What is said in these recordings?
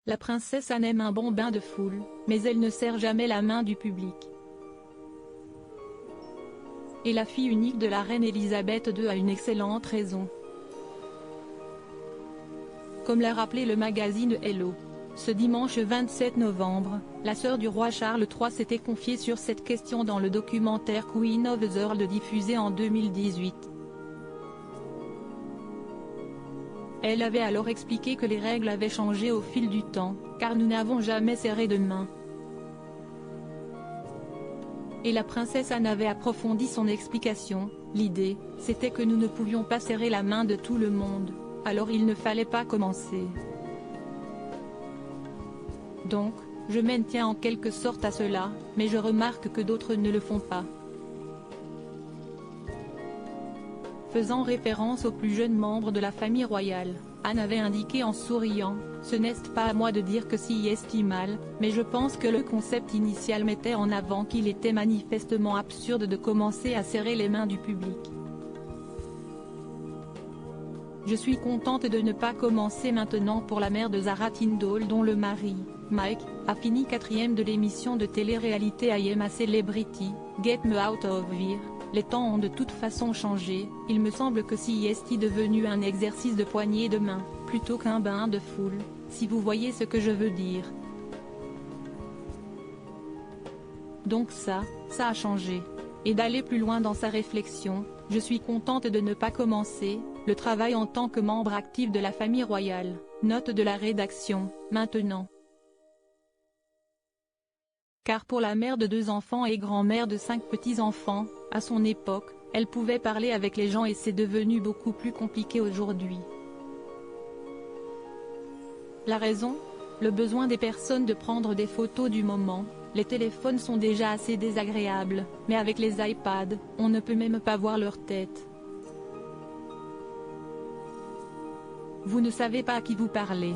La princesse Anne aime un bon bain de foule, mais elle ne serre jamais la main du public. Et la fille unique de la reine Elisabeth II a une excellente raison. Comme l'a rappelé le magazine Hello. Ce dimanche 27 novembre, la sœur du roi Charles III s'était confiée sur cette question dans le documentaire Queen of the World diffusé en 2018. Elle avait alors expliqué que les règles avaient changé au fil du temps, car nous n'avons jamais serré de main. Et la princesse Anne avait approfondi son explication: l'idée, c'était que nous ne pouvions pas serrer la main de tout le monde, alors il ne fallait pas commencer. Donc, je maintiens en quelque sorte à cela, mais je remarque que d'autres ne le font pas. Faisant référence aux plus jeunes membres de la famille royale, Anne avait indiqué en souriant: « Ce n'est pas à moi de dire que si est mal, mais je pense que le concept initial mettait en avant qu'il était manifestement absurde de commencer à serrer les mains du public. Je suis contente de ne pas commencer maintenant pour la mère de Zara Tindall dont le mari, Mike, a fini 4e de l'émission de télé-réalité I Am a Celebrity, Get Me Out of Here. Les temps ont de toute façon changé, il me semble que si est devenu un exercice de poignée de main, plutôt qu'un bain de foule, si vous voyez ce que je veux dire. Donc ça a changé. » Et d'aller plus loin dans sa réflexion: « Je suis contente de ne pas commencer le travail en tant que membre actif de la famille royale, note de la rédaction, maintenant. Car pour la mère de 2 enfants et grand-mère de 5 petits-enfants, à son époque, elle pouvait parler avec les gens et c'est devenu beaucoup plus compliqué aujourd'hui. La raison? Le besoin des personnes de prendre des photos du moment. Les téléphones sont déjà assez désagréables, mais avec les iPads, on ne peut même pas voir leur tête. Vous ne savez pas à qui vous parlez. »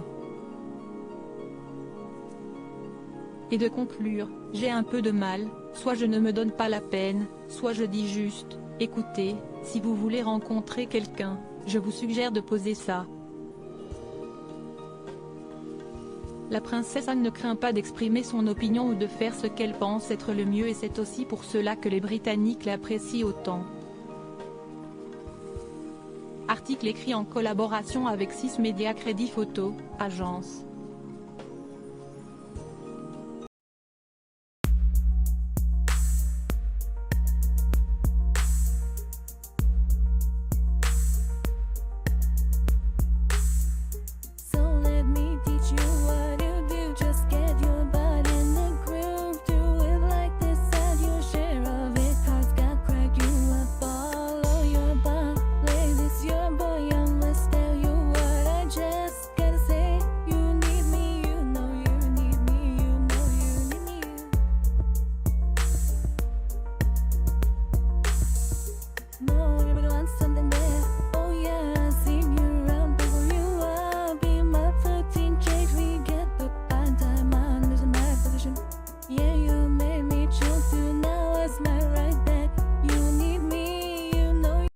Et de conclure: « J'ai un peu de mal, soit je ne me donne pas la peine, soit je dis juste: écoutez, si vous voulez rencontrer quelqu'un, je vous suggère de poser ça. » La princesse Anne ne craint pas d'exprimer son opinion ou de faire ce qu'elle pense être le mieux et c'est aussi pour cela que les Britanniques l'apprécient autant. Article écrit en collaboration avec 6 Médias Crédit Photo, agence.